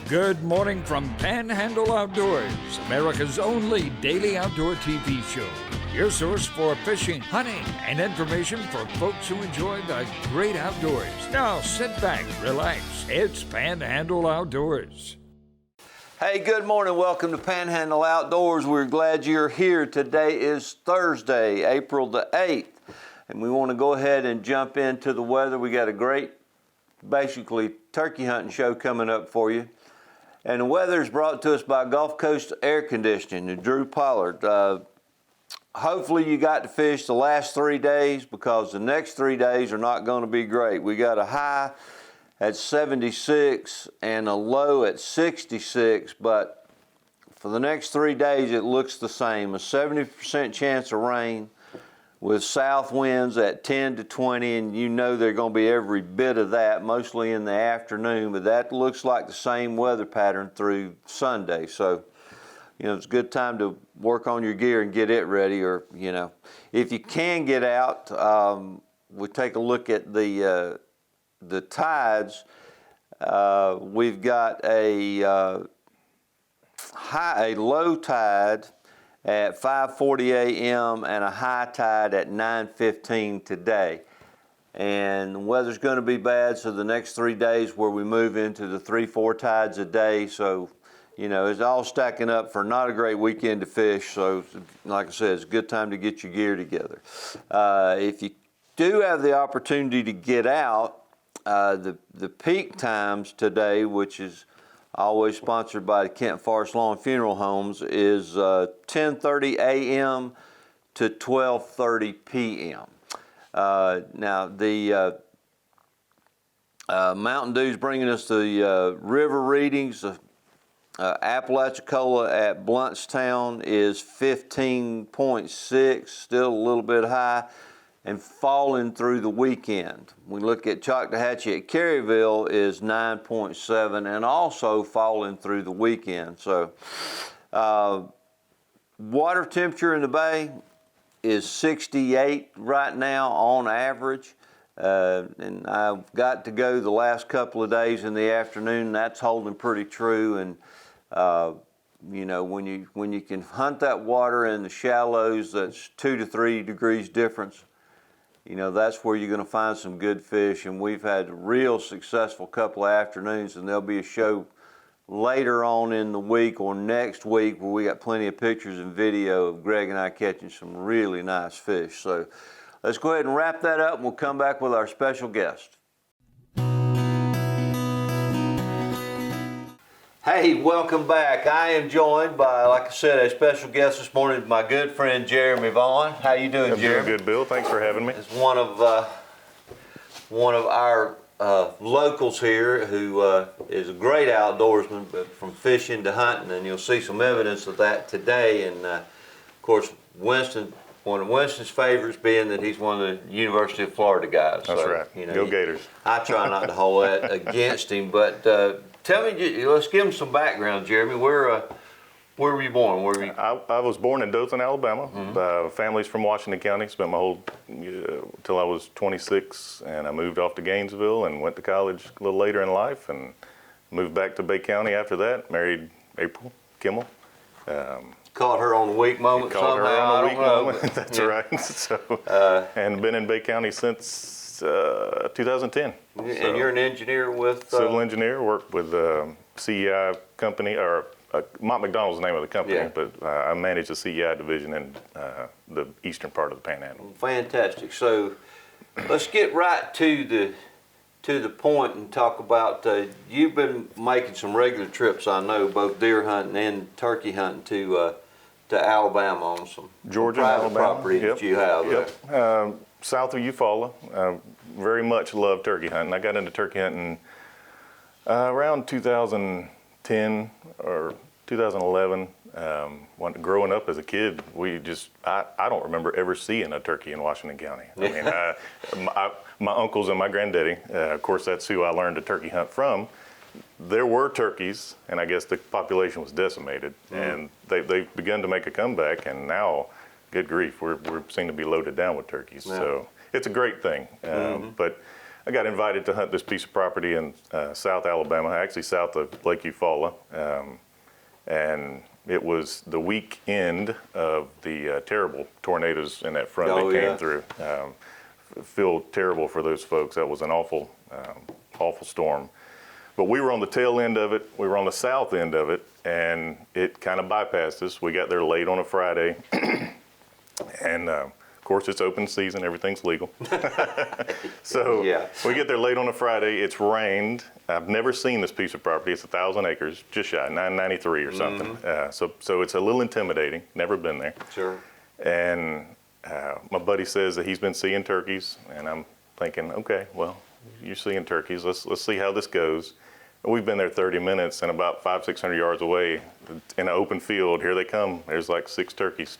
Good morning from Panhandle Outdoors, America's only daily outdoor TV show. Your source for fishing, hunting, and information for folks who enjoy the great outdoors. Now sit back, relax. It's Panhandle Outdoors. Hey, good morning. Welcome to Panhandle Outdoors. We're glad you're here. Today is Thursday, April the 8th, and we want to go ahead and jump into the weather. We got a great, basically, turkey hunting show coming up for you. And the weather is brought to us by Gulf Coast Air Conditioning and Drew Pollard. Hopefully you got to fish the last 3 days, because the next 3 days are not going to be great. We got a high at 76 and a low at 66, but for the next 3 days it looks the same. A 70% chance of rain with south winds at 10 to 20, and you know they're going to be every bit of that, mostly in the afternoon, but that looks like the same weather pattern through Sunday. So, you know, it's a good time to work on your gear and get it ready, or, you know, if you can get out, we take a look at the tides. We've got a low tide at 5:40 a.m. and a high tide at 9:15 today. And the weather's going to be bad, so the next 3 days where we move into the 3-4 tides a day. So, you know, it's all stacking up for not a great weekend to fish. So, like I said, it's a good time to get your gear together. If you do have the opportunity to get out, the peak times today, which is always sponsored by the Kent Forest Lawn Funeral Homes, is 10:30 a.m. to 12:30 p.m. Now, the Mountain Dew's bringing us the river readings. Apalachicola at Bluntstown is 15.6, still a little bit high, and falling through the weekend. We look at Choctawhatchee at Caryville is 9.7 and also falling through the weekend. So water temperature in the bay is 68 right now on average. And I've got to go the last couple of days in the afternoon. That's holding pretty true. And you know, when you can hunt that water in the shallows, that's 2 to 3 degrees difference. You know, that's where you're going to find some good fish, and we've had a real successful couple of afternoons, and there'll be a show later on in the week or next week where we got plenty of pictures and video of Greg and I catching some really nice fish. So let's go ahead and wrap that up, and we'll come back with our special guest. Hey, welcome back. I am joined by, like I said, a special guest this morning, my good friend Jeremy Vaughn. How you doing, Jeremy? I'm doing good, Bill. Thanks for having me. It's one of our locals here who is a great outdoorsman, but from fishing to hunting, and you'll see some evidence of that today. And of course, Winston, one of Winston's favorites being that he's one of the University of Florida guys. That's so, right. You know, Go Gators. I try not to hold that against him, but tell me, let's give him some background, Jeremy. Where were you born? I was born in Dothan, Alabama. Mm-hmm. Family's from Washington County. Spent my whole till I was 26, and I moved off to Gainesville and went to college a little later in life, and moved back to Bay County after that. Married April Kimmel. Caught her on a weak moment Caught somehow. her on a weak moment. But, That's yeah. right. So, and been in Bay County since 2010. And you're an engineer with? Civil engineer. Worked with CEI company, or Mont McDonald's the name of the company, Yeah. but I manage the CEI division in the eastern part of the Panhandle. Fantastic. So let's get right to the point and talk about, you've been making some regular trips, I know, both deer hunting and turkey hunting to Alabama on some Georgia, private Alabama. property that you have there. Yep. South of Eufaula. Very much love turkey hunting. I got into turkey hunting around 2010 or 2011. Growing up as a kid, I don't remember ever seeing a turkey in Washington County. I mean, my uncles and my granddaddy, of course, that's who I learned to turkey hunt from. There were turkeys, and I guess the population was decimated, and they've begun to make a comeback, and now, good grief, we're seem to be loaded down with turkeys. Yeah. So it's a great thing. But I got invited to hunt this piece of property in South Alabama, actually south of Lake Eufaula. And it was the weekend of the terrible tornadoes in that front that came through. Feel terrible for those folks. That was an awful, awful storm. But we were on the tail end of it. We were on the south end of it, and it kind of bypassed us. We got there late on a Friday, and of course it's open season. Everything's legal. So we get there late on a Friday. It's rained. I've never seen this piece of property. It's 1,000 acres, just shy, 993 or something. So it's a little intimidating. Never been there. Sure. And my buddy says that he's been seeing turkeys, and I'm thinking, okay, well, you're seeing turkeys. Let's see how this goes. And we've been there 30 minutes, and about 500-600 yards away, in an open field, here they come. There's like 6 turkeys,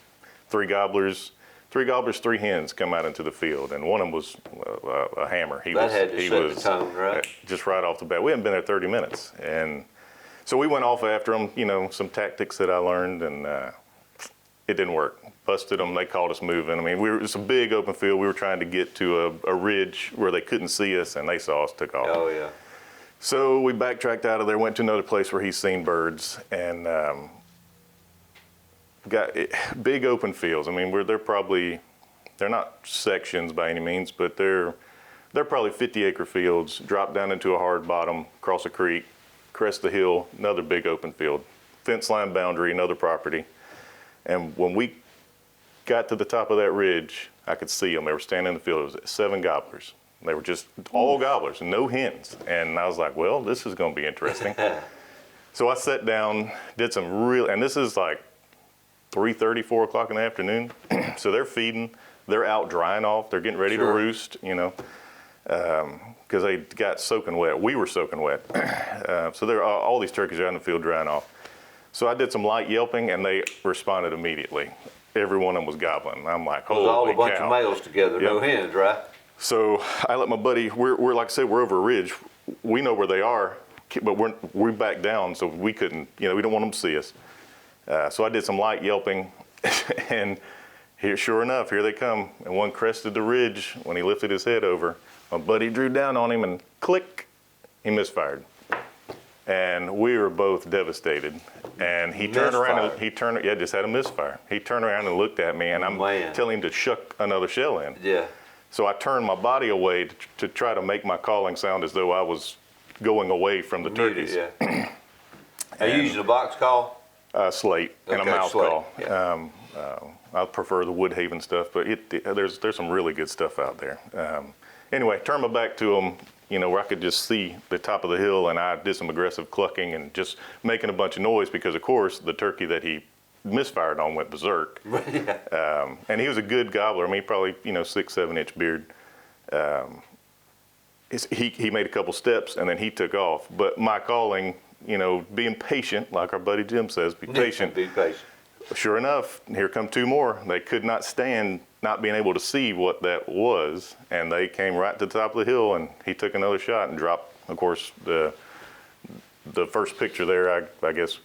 3 gobblers, 3 hens come out into the field, and one of them was a hammer. He had to he set was the tone, right? Just right off the bat. We hadn't been there 30 minutes, and so we went off after them. You know, some tactics that I learned, and it didn't work. Busted them. They called us moving. I mean, it's a big open field. We were trying to get to a ridge where they couldn't see us, and they saw us, took off. Oh yeah. So we backtracked out of there, went to another place where he's seen birds, and got big open fields. I mean, they're not sections by any means, but they're probably 50-acre fields, drop down into a hard bottom, cross a creek, crest the hill, another big open field, fence line boundary, another property. And when we got to the top of that ridge, I could see them. They were standing in the field. It was 7 gobblers. They were just all gobblers, no hens. And I was like, well, this is going to be interesting. So I sat down, did some and this is like 3:30, 4 o'clock in the afternoon. So they're feeding, they're out drying off, they're getting ready to roost, you know, because they got soaking wet. We were soaking wet. So all these turkeys are out in the field drying off. So I did some light yelping, and they responded immediately. Every one of them was gobbling. I'm like, holy cow. All a bunch of males together, no hens, right? So I let my buddy, we're like I said, we're over a ridge. We know where they are, but we're back down, so we couldn't, you know, we don't want them to see us. So I did some light yelping, and here, sure enough, here they come. And one crested the ridge. When he lifted his head over, my buddy drew down on him, and click, he misfired. And we were both devastated. And he turned around, and just had a misfire. He turned around and looked at me, and I'm telling him to shuck another shell in. Yeah. So I turned my body away to try to make my calling sound as though I was going away from the turkeys. Yeah. Are you using a box call? Slate and a mouth call. Yeah. I prefer the Woodhaven stuff, but there's some really good stuff out there. Anyway, turned my back to them, you know, where I could just see the top of the hill, and I did some aggressive clucking and just making a bunch of noise because, of course, the turkey that he misfired on went berserk. And he was a good gobbler. I mean, probably, you know, 6-7 inch beard. He made a couple steps, and then he took off. But my calling, you know, being patient, like our buddy Jim says, be patient. Be patient. Sure enough, here come 2 more. They could not stand not being able to see what that was, and they came right to the top of the hill, and he took another shot and dropped, of course, the first picture there, I guess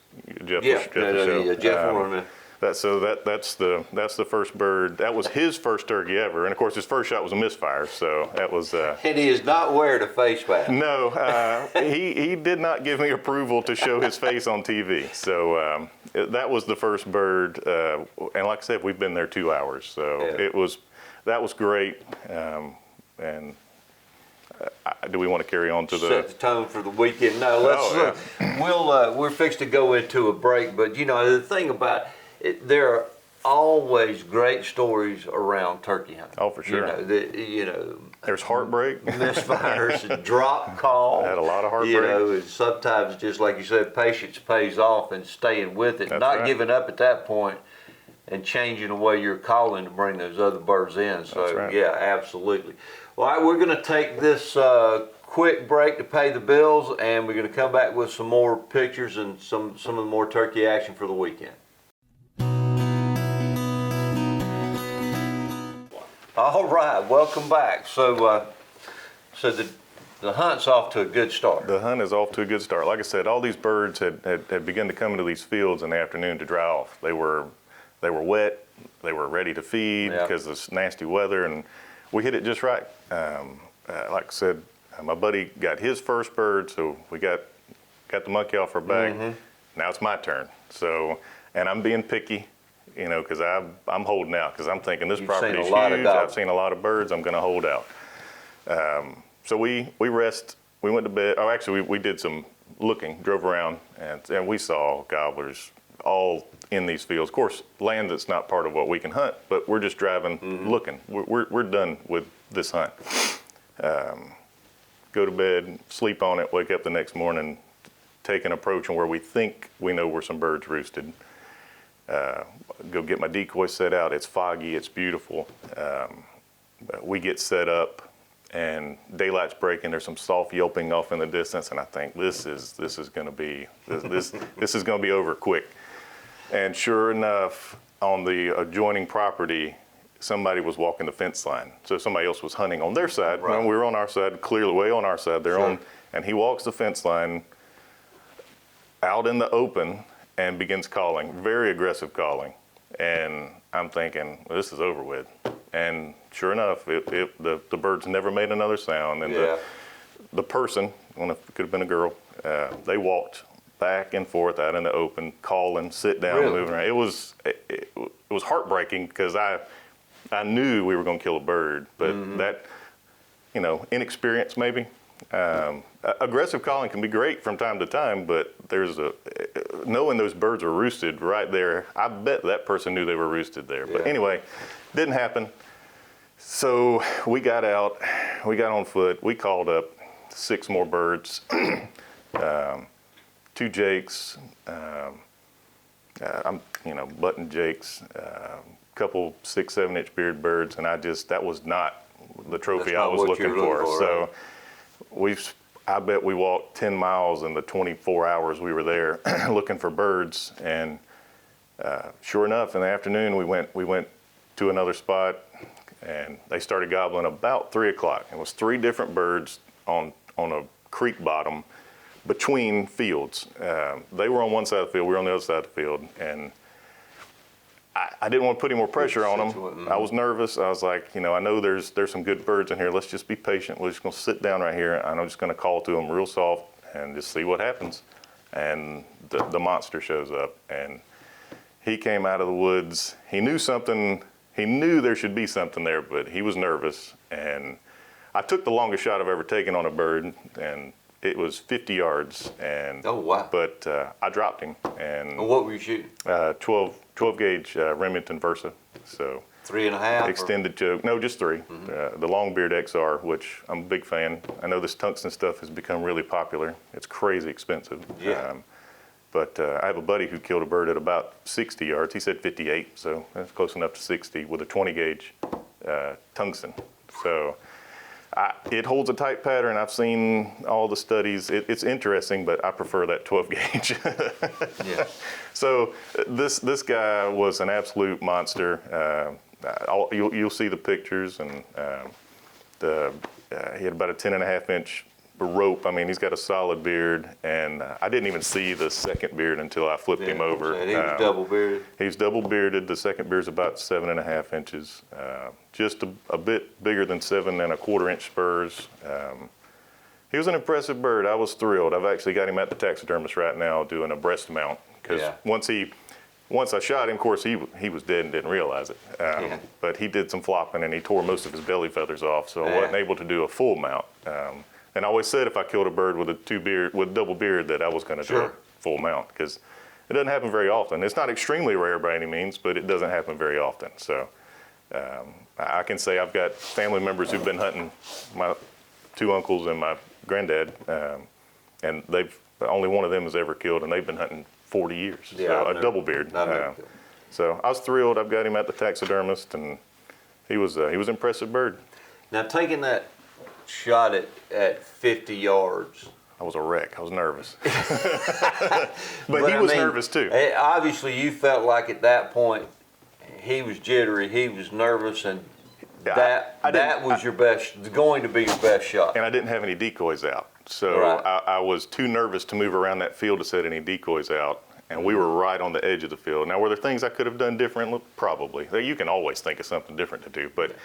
Jeff will show. Jeff wanted that's the first bird. That was his first turkey ever, and of course his first shot was a misfire. So that was. And he is not wearing a face mask. No, he did not give me approval to show his face on TV. So that was the first bird, and like I said, we've been there 2 hours. So that was great. And do we want to carry on to set the tone for the weekend? No, let's. We're fixed to go into a break, but you know the thing about it, there are always great stories around turkey hunting. Oh, for sure. You know, there's heartbreak, misfires, drop calls. I had a lot of heartbreak. You know, and sometimes just like you said, patience pays off, and staying with it, not giving up at that point, and changing the way you're calling to bring those other birds in. So yeah, absolutely. All right, we're going to take this quick break to pay the bills, and we're going to come back with some more pictures and some of the more turkey action for the weekend. All right, welcome back. So the hunt's off to a good start. The hunt is off to a good start. Like I said, all these birds had begun to come into these fields in the afternoon to dry off. They were wet. They were ready to feed because of this nasty weather, and we hit it just right. Like I said, My buddy got his first bird, so we got the monkey off our back. Now it's my turn. So, and I'm being picky, you know, because I'm holding out because I'm thinking this property is huge. I've seen a lot of birds. I'm going to hold out. So we rest. We went to bed. Oh, actually, we did some looking, drove around, and we saw gobblers all in these fields. Of course, land that's not part of what we can hunt, but we're just driving, looking. We're done with this hunt. Go to bed, sleep on it, wake up the next morning, take an approach on where we think we know where some birds roosted. Go get my decoy set out. It's foggy, it's beautiful. We get set up and daylight's breaking. There's some soft yelping off in the distance, and I think this is going to be over quick. And sure enough, on the adjoining property, somebody was walking the fence line. So somebody else was hunting on their side. Right. We were on our side, clearly way on our side. They're on, and he walks the fence line out in the open and begins calling, very aggressive calling. And I'm thinking, well, this is over with. And sure enough, the birds never made another sound. And the person, it could have been a girl, they walked back and forth out in the open, calling, sit down, moving around. It was heartbreaking because I knew we were going to kill a bird, but that, you know, inexperience maybe. Aggressive calling can be great from time to time, but knowing those birds are roosted right there, I bet that person knew they were roosted there. But anyway, didn't happen. So we got out, we got on foot, we called up 6 more birds, 2 jakes, button jakes, couple 6-7 inch beard birds, and that was not the trophy I was looking for. So I bet we walked 10 miles in the 24 hours we were there looking for birds. And sure enough, in the afternoon, we went to another spot, and they started gobbling about 3 o'clock. It was 3 different birds on a creek bottom between fields. They were on one side of the field, we were on the other side of the field, and I didn't want to put any more pressure on them. I was nervous. I was like, I know there's some good birds in here. Let's just be patient. We're just going to sit down right here, and I'm just going to call to them real soft and just see what happens. And the monster shows up, and he came out of the woods. He knew something. He knew there should be something there, but he was nervous. And I took the longest shot I've ever taken on a bird, and it was 50 yards. And oh, wow. But I dropped him. And what were you shooting? 12 gauge Remington Versa. So 3.5? Extended choke. No, just 3. The Longbeard XR, which I'm a big fan. I know this tungsten stuff has become really popular. It's crazy expensive. Yeah. But I have a buddy who killed a bird at about 60 yards. He said 58, so that's close enough to 60 with a 20 gauge tungsten. So it holds a tight pattern. I've seen all the studies. It's interesting, but I prefer that 12 gauge. Yeah. So this guy was an absolute monster. You'll see the pictures, and he had about a 10.5 inch rope. I mean, he's got a solid beard, and I didn't even see the second beard until I flipped him over. And he was double bearded. He's double bearded. The second beard's about 7.5 inches, just a bit bigger than 7.25 inch spurs. He was an impressive bird. I was thrilled. I've actually got him at the taxidermist right now doing a breast mount, because once I shot him, of course, he was dead and didn't realize it. But he did some flopping, and he tore most of his belly feathers off, so I wasn't able to do a full mount. And I always said if I killed a bird with a double beard that I was going to do a full mount, because it doesn't happen very often. It's not extremely rare by any means, but it doesn't happen very often. So I can say I've got family members who've been hunting, my 2 uncles and my granddad, and only one of them has ever killed, and they've been hunting 40 years. Yeah, so a double beard. So I was thrilled. I've got him at the taxidermist, and he was an impressive bird. Now, taking that shot at 50 yards. I was a wreck. I was nervous. but he was nervous too. Obviously, you felt like at that point he was jittery, he was nervous, and that was going to be your best shot. And I didn't have any decoys out. So I was too nervous to move around that field to set any decoys out. and we were right on the edge of the field. Now, were there things I could have done differently? Probably. You can always think of something different to do, but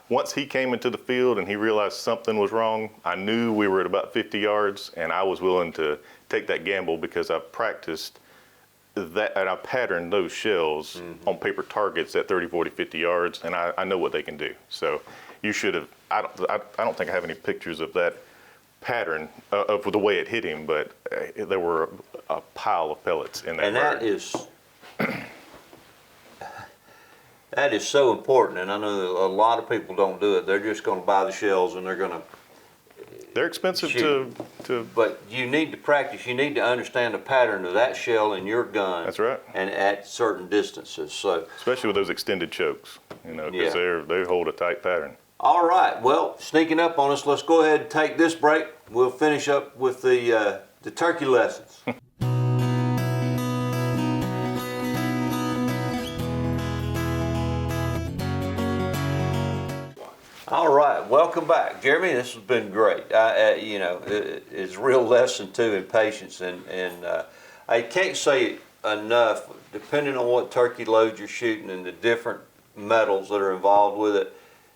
once he came into the field and he realized something was wrong, I knew we were at about 50 yards, and I was willing to take that gamble because I practiced that, and I patterned those shells on paper targets at 30, 40, 50 yards, and I know what they can do. So you should have, I don't think I have any pictures of that pattern of the way it hit him, but there were a pile of pellets in that And bird. that is so important, and I know that a lot of people don't do it. They're just going to buy the shells and they're going to They're expensive shoot. to. But you need to practice. You need to understand the pattern of that shell in your gun. That's right. And at certain distances. So, Especially with those extended chokes, because they hold a tight pattern. all right. Well, sneaking up on us, let's go ahead and take this break. We'll finish up with the turkey lessons. All right, welcome back, Jeremy. This has been great. It's a real lesson too in patience, and I can't say enough. Depending on what turkey load you're shooting and the different metals that are involved with it,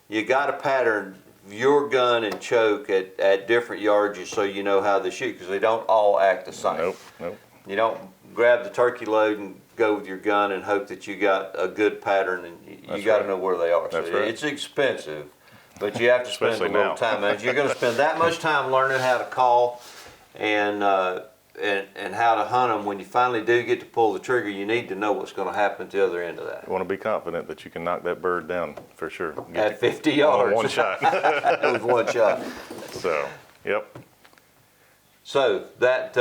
you got to pattern your gun and choke at different yardages so you know how they shoot, because they don't all act the same. Nope. You don't grab the turkey load and go with your gun and hope that you got a good pattern, and you got to know where they are. That's So right. it's expensive. But you have to spend Especially a little now. time. And if you're going to spend that much time learning how to call and how to hunt them, when you finally do get to pull the trigger, you need to know what's going to happen at the other end of that. You want to be confident that you can knock that bird down for sure. At 50 yards. One shot. With one shot. So, yep. So that,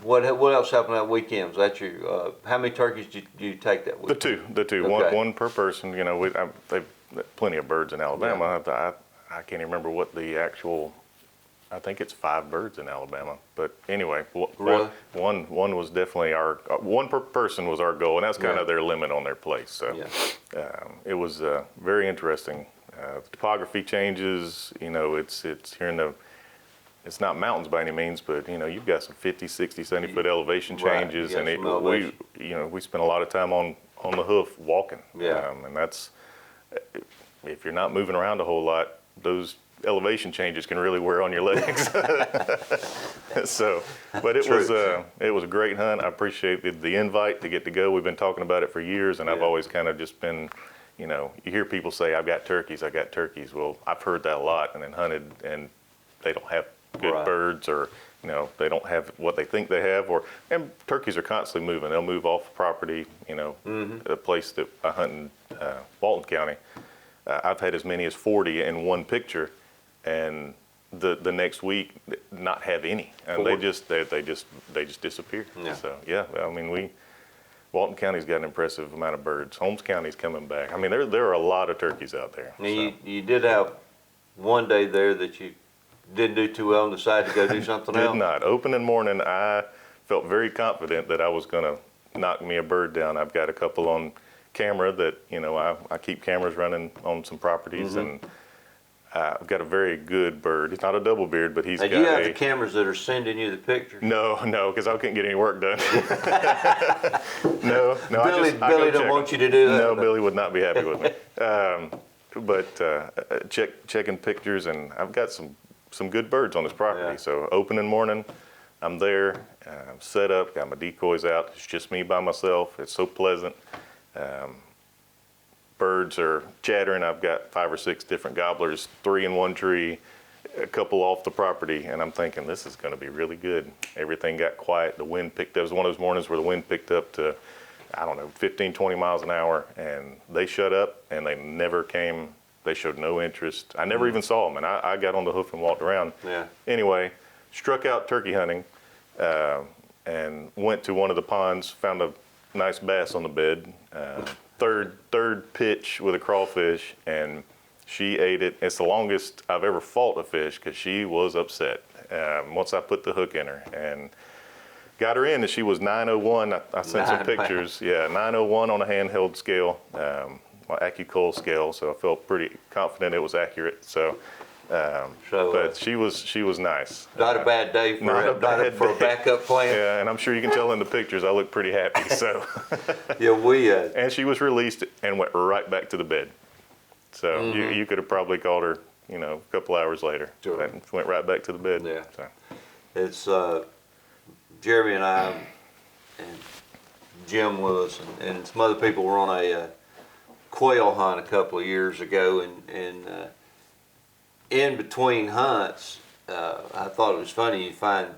what else happened that weekend? Was that your, how many turkeys did you take that week? The two, Okay. one per person. They've plenty of birds in Alabama. I can't even remember what the actual. I think it's 5 birds in Alabama. But anyway, Really? one was definitely our one per person was our goal, and that's kind of their limit on their place. So it was very interesting. The topography changes. It's here in the. It's not mountains by any means, but you've got some 50, 60, 70 foot elevation changes, Right. and we spent a lot of time on the hoof walking. Yeah. And that's, if you're not moving around a whole lot, those elevation changes can really wear on your legs. So, but it was a great hunt. I appreciate the invite to get to go. We've been talking about it for years, and I've always kind of just been, you hear people say, I've got turkeys. Well, I've heard that a lot and then hunted, and they don't have good birds, or they don't have what they think they have, and turkeys are constantly moving. They'll move off property. A place that I hunt in Walton County, I've had as many as 40 in one picture, and the next week not have any, and they just disappear. Yeah. So Walton County's got an impressive amount of birds. Holmes County's coming back. There are a lot of turkeys out there. Now, you did have one day there that you didn't do too well and decided to go do something else? Did not. Opening morning, I felt very confident that I was going to knock me a bird down. I've got a couple on camera that, I keep cameras running on some properties, and I've got a very good bird. He's not a double beard, but he's got Do you have the cameras that are sending you the pictures? No, because I couldn't get any work done. No. Billy don't want you to do that. No, Billy would not be happy with me. But checking pictures, and I've got some good birds on this property. Yeah. So opening morning, I'm there, I'm set up, got my decoys out. It's just me by myself. It's so pleasant. Birds are chattering. I've got 5 or 6 different gobblers, 3 in one tree, a couple off the property, and I'm thinking this is going to be really good. Everything got quiet. The wind picked up. It was one of those mornings where the wind picked up to, 15, 20 miles an hour, and they shut up, and they never came. They showed no interest. I never even saw them, and I got on the hoof and walked around. Yeah. Anyway, struck out turkey hunting, and went to one of the ponds, found a nice bass on the bed. Third pitch with a crawfish, and she ate it. It's the longest I've ever fought a fish because she was upset. Once I put the hook in her and got her in, and she was 901. I sent some pictures. Yeah, 901 on a handheld scale, my Apalachicola scale. So I felt pretty confident it was accurate. So But she was nice. Not a bad day for a backup plan. Yeah, and I'm sure you can tell in the pictures I look pretty happy. So Yeah, and she was released and went right back to the bed. So you could have probably called her, a couple hours later. Sure. And went right back to the bed. Yeah. So. It's Jeremy and I and Jim with us, and some other people were on a quail hunt a couple of years ago, and in between hunts, I thought it was funny. You find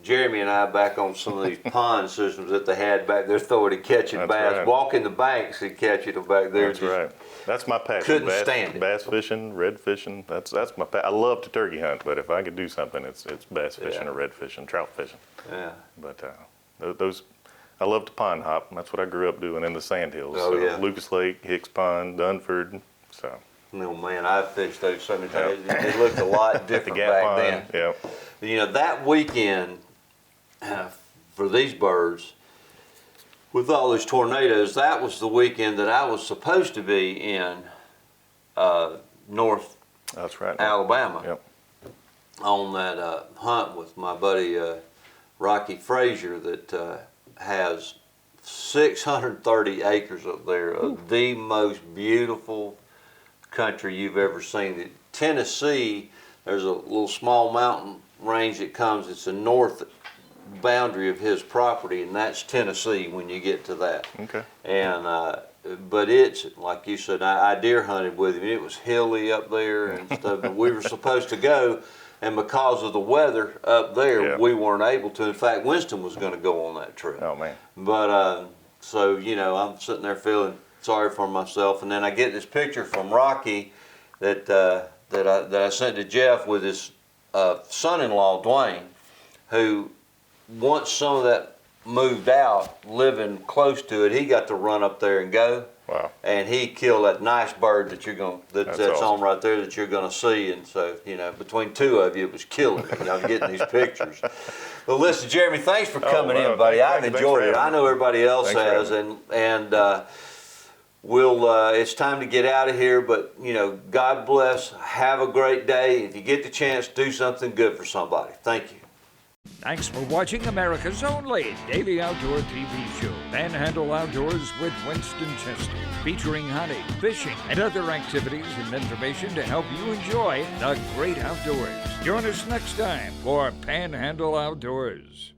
Jeremy and I back on some of these pond systems that they had back there, throwing and catching bass, right. walking the banks and catching them back there. That's right. That's my passion. Couldn't stand it. Bass fishing, red fishing. That's my passion. I love to turkey hunt, but if I could do something, it's bass fishing or red fishing, trout fishing. Yeah. But those, I love to pond hop. That's what I grew up doing in the sandhills. Oh, so yeah. Lucas Lake, Hicks Pond, Dunford. So. Oh man, I've fished those so many times. It looked a lot different Gap back Pond. then. Yeah. That weekend for these birds, with all those tornadoes, that was the weekend that I was supposed to be in North That's right. Alabama Yep. on that hunt with my buddy Rocky Frazier that has 630 acres up there of the most beautiful country you've ever seen. Tennessee, there's a little small mountain range that comes, it's the north boundary of his property, and that's Tennessee when you get to that. Okay. And but it's like you said, I deer hunted with him. It was hilly up there and stuff. But we were supposed to go, and because of the weather up there, we weren't able to. In fact, Winston was going to go on that trip. Oh man. But so I'm sitting there feeling sorry for myself, and then I get this picture from Rocky that I sent to Jeff with his son-in-law Dwayne, who once some of that moved out, living close to it, he got to run up there and go. Wow. And he killed that nice bird that that's awesome. on right there that you're gonna see. And so, between two of you, it was killing me. I'm getting these pictures. Well, listen, Jeremy, thanks for coming in, buddy. I've enjoyed it. I know everybody else has, and we'll. It's time to get out of here, but God bless. Have a great day. If you get the chance, do something good for somebody. Thank you. Thanks for watching America's only daily outdoor TV show, Panhandle Outdoors with Winston Chester, featuring hunting, fishing, and other activities and information to help you enjoy the great outdoors. Join us next time for Panhandle Outdoors.